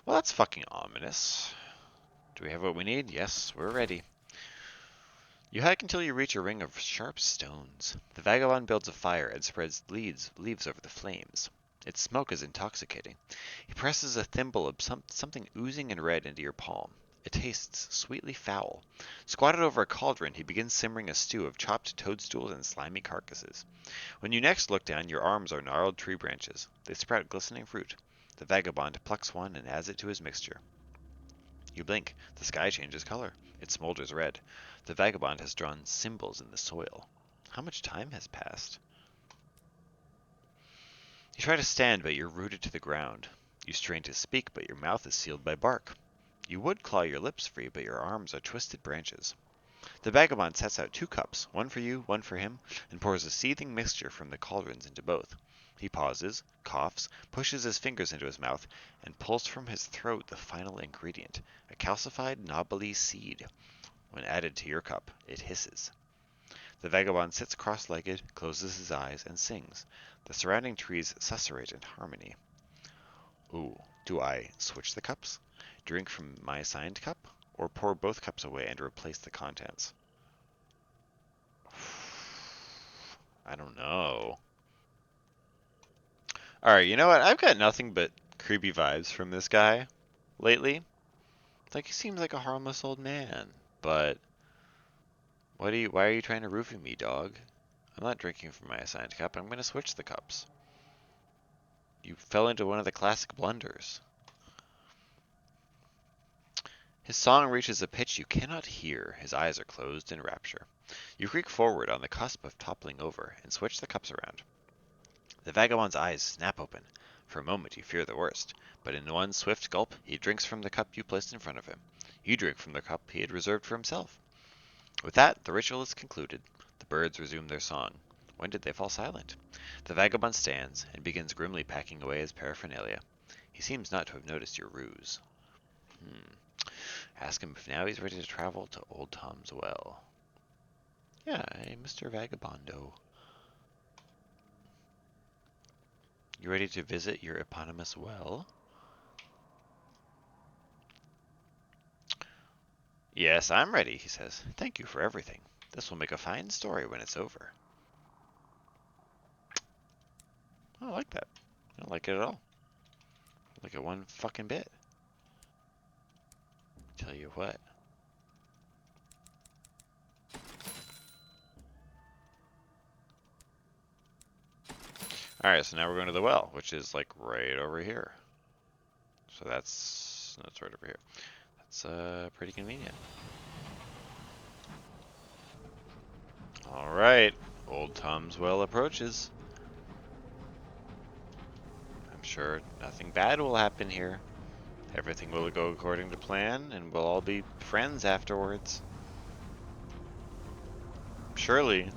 Well, that's fucking ominous. Do we have what we need? Yes, we're ready. You hike until you reach a ring of sharp stones. The vagabond builds a fire and spreads leaves over the flames. Its smoke is intoxicating. He presses a thimble of something oozing and red into your palm. It tastes sweetly foul. Squatted over a cauldron, he begins simmering a stew of chopped toadstools and slimy carcasses. When you next look down, your arms are gnarled tree branches. They sprout glistening fruit. The vagabond plucks one and adds it to his mixture. You blink. The sky changes color. It smolders red. The vagabond has drawn symbols in the soil. How much time has passed? You try to stand, but you're rooted to the ground. You strain to speak, but your mouth is sealed by bark. You would claw your lips free, but your arms are twisted branches. The vagabond sets out 2 cups, one for you, one for him, and pours a seething mixture from the cauldrons into both. He pauses, coughs, pushes his fingers into his mouth, and pulls from his throat the final ingredient, a calcified knobbly seed. When added to your cup, it hisses. The vagabond sits cross-legged, closes his eyes, and sings. The surrounding trees susurrate in harmony. Ooh, do I switch the cups? Drink from my assigned cup? Or pour both cups away and replace the contents? I don't know. Alright, you know what? I've got nothing but creepy vibes from this guy lately. Like, he seems like a harmless old man, but why are you trying to roofie me, dog? I'm not drinking from my assigned cup. I'm going to switch the cups. You fell into one of the classic blunders. His song reaches a pitch you cannot hear. His eyes are closed in rapture. You creak forward on the cusp of toppling over and switch the cups around. The vagabond's eyes snap open. For a moment you fear the worst, but in one swift gulp he drinks from the cup you placed in front of him. You drink from the cup he had reserved for himself. With that, the ritual is concluded. The birds resume their song. When did they fall silent? The vagabond stands and begins grimly packing away his paraphernalia. He seems not to have noticed your ruse. Ask him if now he's ready to travel to Old Tom's Well. Yeah, hey, Mr. Vagabondo. You ready to visit your eponymous well? Yes, I'm ready, he says. Thank you for everything. This will make a fine story when it's over. I don't like that. I don't like it at all. I like it one fucking bit. Tell you what. Alright, so now we're going to the well, which is like right over here. So that's right over here. That's pretty convenient. Alright, Old Tom's Well approaches. I'm sure nothing bad will happen here. Everything will go according to plan, and we'll all be friends afterwards. Surely.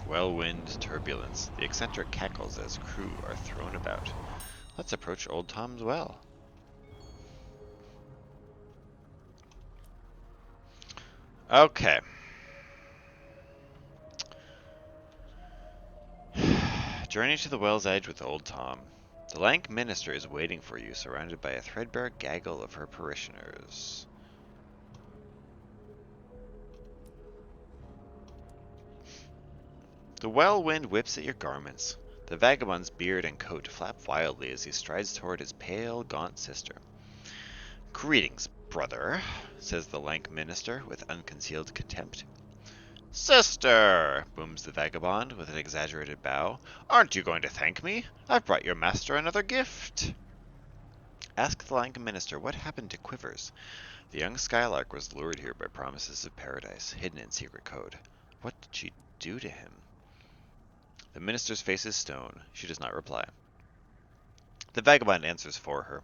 Well-wind turbulence. The eccentric cackles as crew are thrown about. Let's approach Old Tom's Well. Okay. Journey to the well's edge with old Tom. The lank minister is waiting for you, surrounded by a threadbare gaggle of her parishioners. The well wind whips at your garments. The vagabond's beard and coat flap wildly as he strides toward his pale, gaunt sister. Greetings, brother, says the lank minister with unconcealed contempt. Sister, booms the vagabond with an exaggerated bow. Aren't you going to thank me? I've brought your master another gift. Ask the lank minister what happened to Quivers. The young Skylark was lured here by promises of paradise, hidden in secret code. What did she do to him? The minister's face is stone. She does not reply. The vagabond answers for her.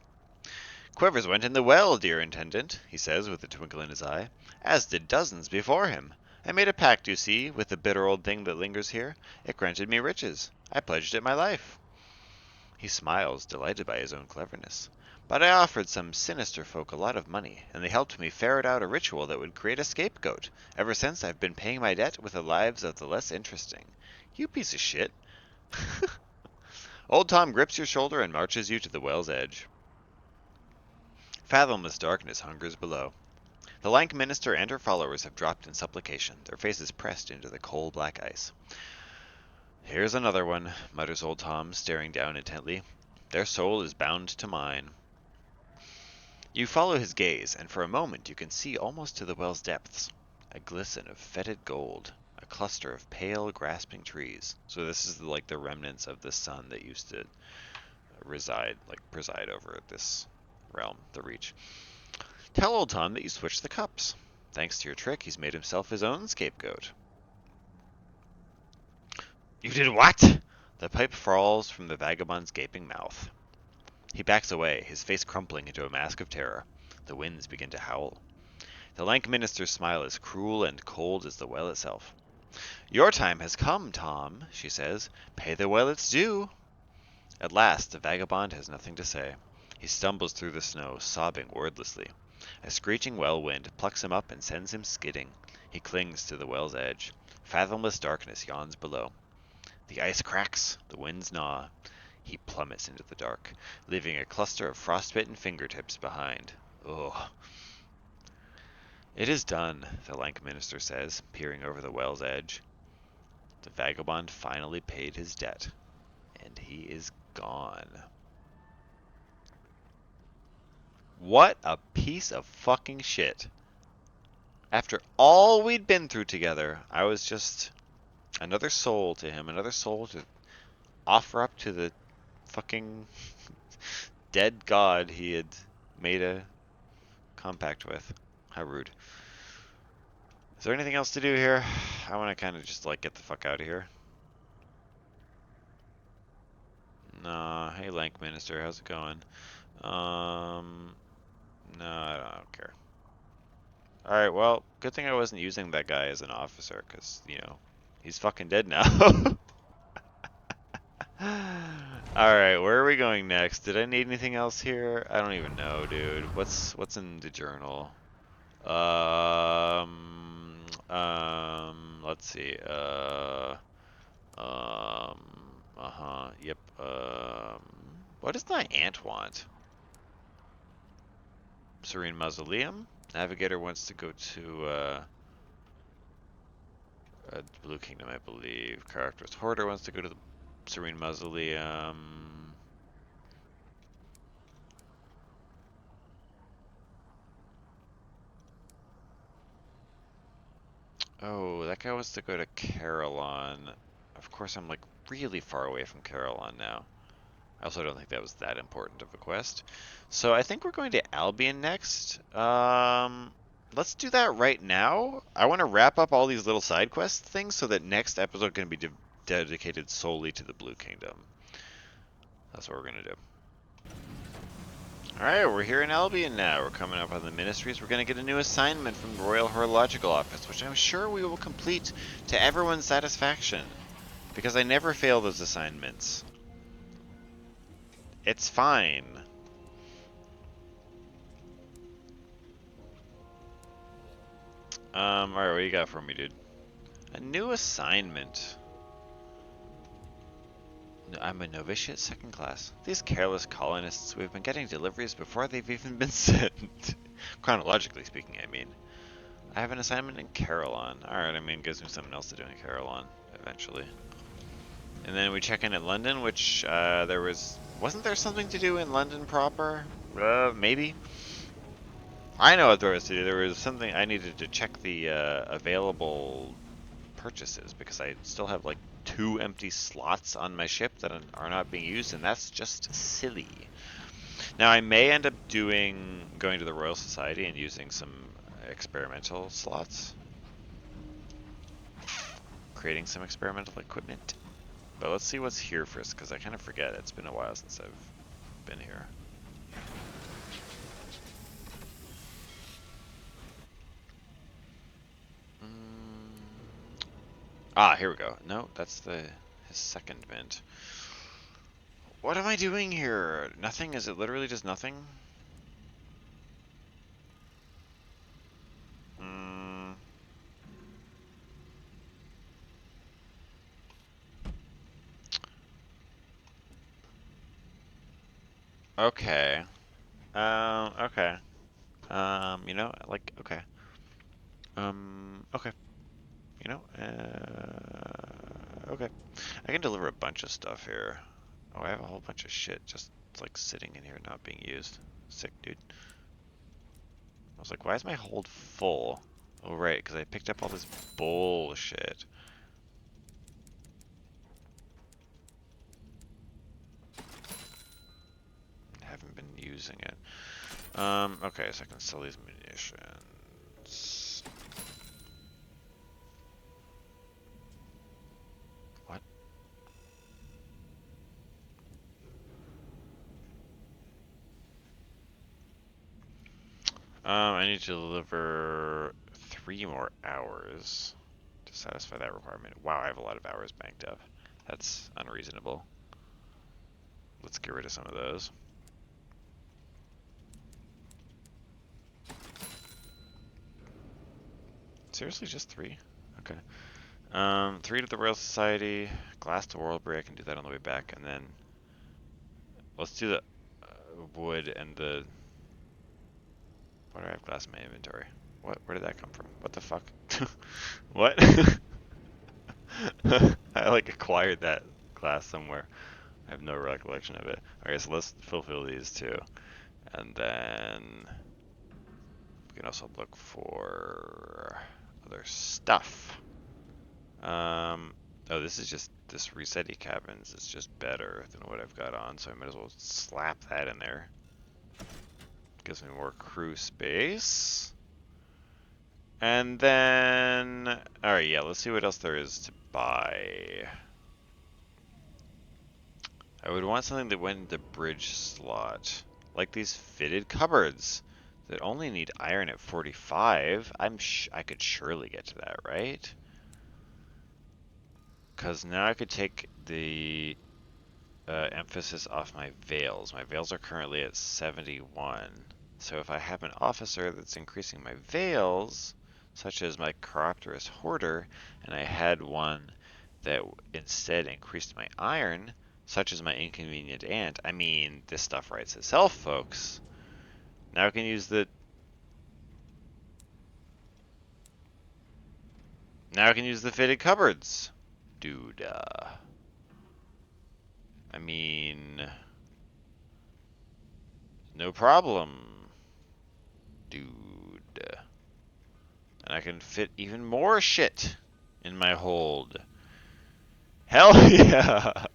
Quivers went in the well, dear intendant, he says with a twinkle in his eye, as did dozens before him. I made a pact, you see, with the bitter old thing that lingers here. It granted me riches. I pledged it my life. He smiles, delighted by his own cleverness. But I offered some sinister folk a lot of money, and they helped me ferret out a ritual that would create a scapegoat. Ever since, I've been paying my debt with the lives of the less interesting. You piece of shit. Old Tom grips your shoulder and marches you to the well's edge. Fathomless darkness hungers below. The lank minister and her followers have dropped in supplication, their faces pressed into the coal black ice. Here's another one, mutters old Tom, staring down intently. Their soul is bound to mine. You follow his gaze, and for a moment you can see almost to the well's depths. A glisten of fetid gold, a cluster of pale, grasping trees. So this is like the remnants of the sun that used to preside over this realm, the Reach. Tell old Tom that you switched the cups. Thanks to your trick, he's made himself his own scapegoat. You did what? The pipe falls from the vagabond's gaping mouth. He backs away, his face crumpling into a mask of terror. The winds begin to howl. The lank minister's smile is cruel and cold as the well itself. Your time has come, Tom, she says. Pay the well its due. At last, the vagabond has nothing to say. He stumbles through the snow, sobbing wordlessly. A screeching well wind plucks him up and sends him skidding. He clings to the well's edge. Fathomless darkness yawns below. The ice cracks, the winds gnaw. He plummets into the dark, leaving a cluster of frostbitten fingertips behind. Ugh. It is done, the lank minister says, peering over the well's edge. The vagabond finally paid his debt, and he is gone. What a piece of fucking shit. After all we'd been through together, I was just another soul to him, another soul to offer up to the fucking dead god he had made a compact with. How rude. Is there anything else to do here? I want to kind of just like get the fuck out of here. Nah, hey Lank Minister, how's it going? No, I don't care. Alright, well, good thing I wasn't using that guy as an officer, because, you know, he's fucking dead now. Alright, where are we going next? Did I need anything else here? I don't even know, dude. What's in the journal? Let's see. Yep. What does my aunt want? Serene Mausoleum? Navigator wants to go to, Blue Kingdom, I believe. Characters Hoarder wants to go to the Serene Mausoleum. Oh, that guy wants to go to Carillon. Of course, I'm like really far away from Carillon now. I also don't think that was that important of a quest. So I think we're going to Albion next. Let's do that right now. I want to wrap up all these little side quest things so that next episode can be dedicated solely to the Blue Kingdom. That's what we're going to do. Alright, we're here in Albion now. We're coming up on the ministries. We're going to get a new assignment from the Royal Horological Office, which I'm sure we will complete to everyone's satisfaction. Because I never fail those assignments. It's fine. Alright, what do you got for me, dude? A new assignment. I'm a novitiate second class. These careless colonists, we've been getting deliveries before they've even been sent. Chronologically speaking, I mean. I have an assignment in Carillon. Alright, I mean, gives me something else to do in Carillon, eventually. And then we check in at London, which, wasn't there something to do in London proper? Maybe? I know what there was to do. There was something I needed to check the, available purchases, because I still have, like, 2 empty slots on my ship that are not being used, and that's just silly. Now, I may end up going to the Royal Society and using some experimental slots. Creating some experimental equipment. But let's see what's here first, because I kind of forget. It's been a while since I've been here. Ah, here we go. No, that's his second mint. What am I doing here? Nothing? Is it literally just nothing? Mm. Okay. Okay. Okay. Okay. Okay. I can deliver a bunch of stuff here. Oh, I have a whole bunch of shit just like sitting in here not being used. Sick, dude. I was like, why is my hold full? Oh, right, because I picked up all this bullshit. Haven't been using it. Okay, so I can sell these munitions. What? I need to deliver 3 more hours to satisfy that requirement. Wow, I have a lot of hours banked up. That's unreasonable. Let's get rid of some of those. Seriously, just 3? Okay. 3 to the Royal Society, glass to Warlbury. I can do that on the way back, and then let's do the wood and the. Why do I have glass in my inventory? What? Where did that come from? What the fuck? What? I like acquired that glass somewhere. I have no recollection of it. Okay, so let's fulfill these two, and then we can also look for other stuff. Oh, this resetty cabins is just better than what I've got on, so I might as well slap that in there. Gives me more crew space. And then, alright, yeah, let's see what else there is to buy. I would want something that went in the bridge slot, like these fitted cupboards that only need iron at 45. I could surely get to that, right? Because now I could take the emphasis off my veils. My veils are currently at 71. So if I have an officer that's increasing my veils, such as my Chiropterous Hoarder, and I had one that instead increased my iron, such as my Inconvenient Ant, I mean, this stuff writes itself, folks. Now I can use the... Now I can use the fitted cupboards. Dude, I mean... No problem. Dude. And I can fit even more shit in my hold. Hell yeah!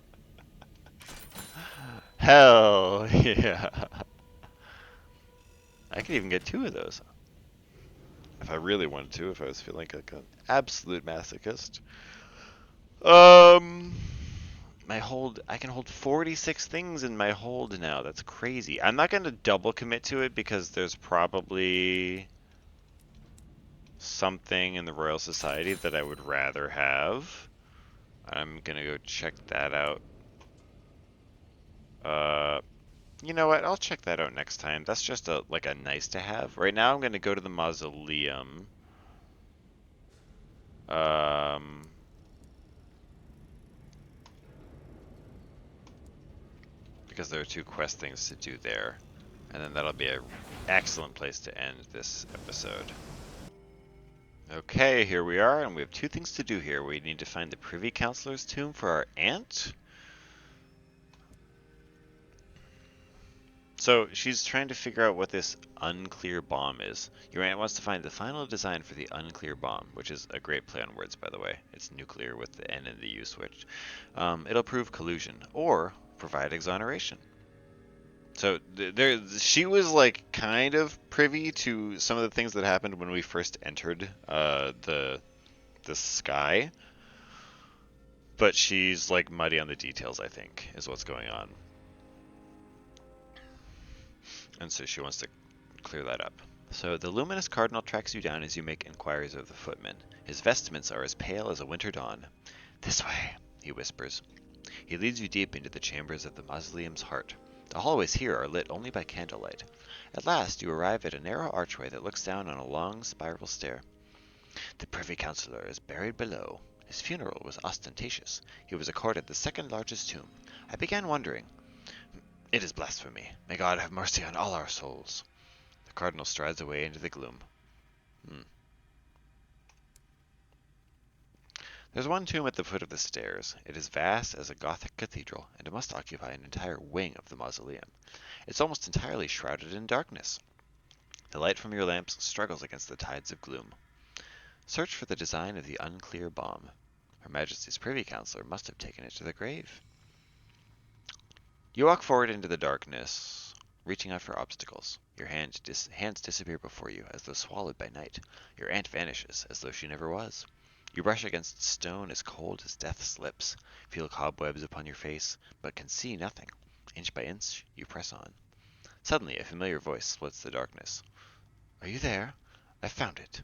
Hell yeah! I could even get 2 of those. If I really wanted to, if I was feeling like an absolute masochist. My hold, I can hold 46 things in my hold now. That's crazy. I'm not going to double commit to it because there's probably something in the Royal Society that I would rather have. I'm going to go check that out. You know what? I'll check that out next time. That's just like a nice to have. Right now I'm going to go to the mausoleum Um, because there are two quest things to do there. And then that'll be an excellent place to end this episode. Okay, here we are, and we have two things to do here. We need to find the Privy Councilor's tomb for our aunt. So she's trying to figure out what this unclear bomb is. Your aunt wants to find the final design for the unclear bomb, which is a great play on words, by the way. It's nuclear with the N and the U switched. It'll prove collusion or provide exoneration. So she was like kind of privy to some of the things that happened when we first entered the sky, but she's like muddy on the details. I think is what's going on, and so she wants to clear that up. So the luminous cardinal tracks you down as you make inquiries of the footman. His vestments are as pale as a winter dawn. This way, he whispers. He leads you deep into the chambers of the mausoleum's heart. The hallways here are lit only by candlelight. At last you arrive at a narrow archway that looks down on a long spiral stair. The Privy Councillor is buried below. His funeral was ostentatious. He was accorded the second largest tomb. I began wondering. It is blasphemy. May God have mercy on all our souls. The cardinal strides away into the gloom. There's one tomb at the foot of the stairs. It is vast as a Gothic cathedral, and it must occupy an entire wing of the mausoleum. It's almost entirely shrouded in darkness. The light from your lamps struggles against the tides of gloom. Search for the design of the unclear bomb. Her Majesty's Privy Councillor must have taken it to the grave. You walk forward into the darkness, reaching out for obstacles. Your hands disappear before you, as though swallowed by night. Your aunt vanishes, as though she never was. You brush against stone as cold as death's lips, feel cobwebs upon your face, but can see nothing. Inch by inch, you press on. Suddenly, a familiar voice splits the darkness. Are you there? I found it.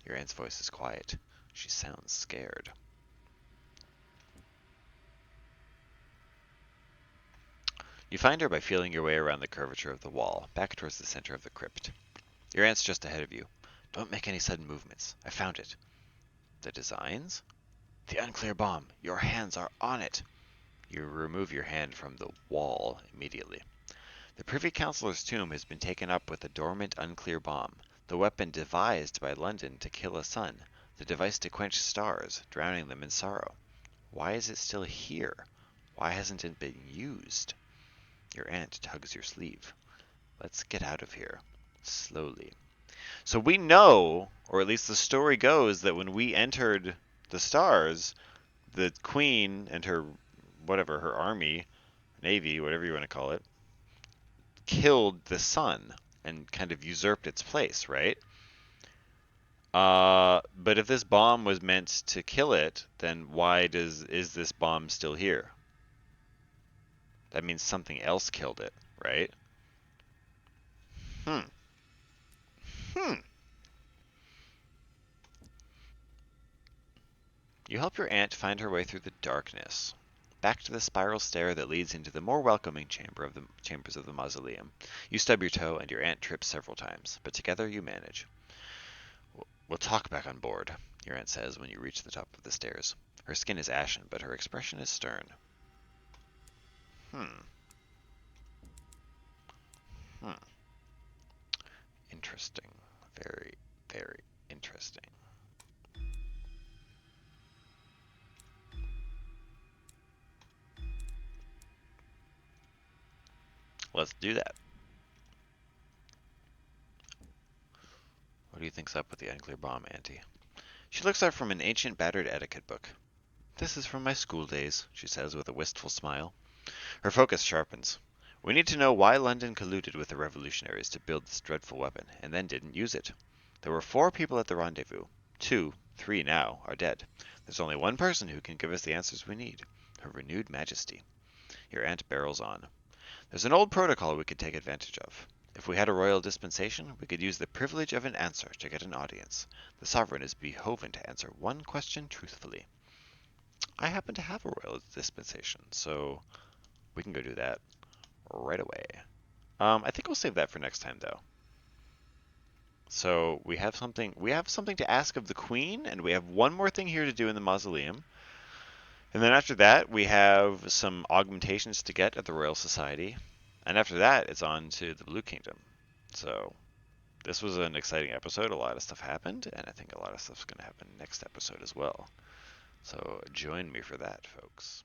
Your aunt's voice is quiet. She sounds scared. You find her by feeling your way around the curvature of the wall, back towards the center of the crypt. Your aunt's just ahead of you. Don't make any sudden movements. I found it. The designs? The unclear bomb. Your hands are on it. You remove your hand from the wall immediately. The Privy Councillor's tomb has been taken up with a dormant unclear bomb, the weapon devised by London to kill a sun, the device to quench stars, drowning them in sorrow. Why is it still here? Why hasn't it been used? Your aunt tugs your sleeve. Let's get out of here. Slowly. So we know, or at least the story goes, that when we entered the stars, the queen and her, whatever, her army, navy, whatever you want to call it, killed the sun and kind of usurped its place, right? But if this bomb was meant to kill it, then is this bomb still here? That means something else killed it, right? Hmm. Hmm. You help your aunt find her way through the darkness, back to the spiral stair that leads into the more welcoming chambers of the mausoleum. You stub your toe, and your aunt trips several times, but together you manage. We'll talk back on board, your aunt says when you reach the top of the stairs. Her skin is ashen, but her expression is stern. Hmm. Hmm. Interesting. Very, very interesting. Let's do that. What do you think's up with the unclear bomb, Auntie? She looks up from an ancient battered etiquette book. This is from my school days, she says with a wistful smile. Her focus sharpens. We need to know why London colluded with the revolutionaries to build this dreadful weapon, and then didn't use it. There were 4 people at the rendezvous. 2, 3 now, are dead. There's only one person who can give us the answers we need. Her renewed majesty. Your aunt barrels on. There's an old protocol we could take advantage of. If we had a royal dispensation, we could use the privilege of an answer to get an audience. The sovereign is behoven to answer one question truthfully. I happen to have a royal dispensation, so we can go do that right away. I think we'll save that for next time, though. So we have something to ask of the Queen, and we have one more thing here to do in the mausoleum. And then after that, we have some augmentations to get at the Royal Society. And after that, it's on to the Blue Kingdom. So this was an exciting episode. A lot of stuff happened, and I think a lot of stuff's going to happen next episode as well. So join me for that, folks.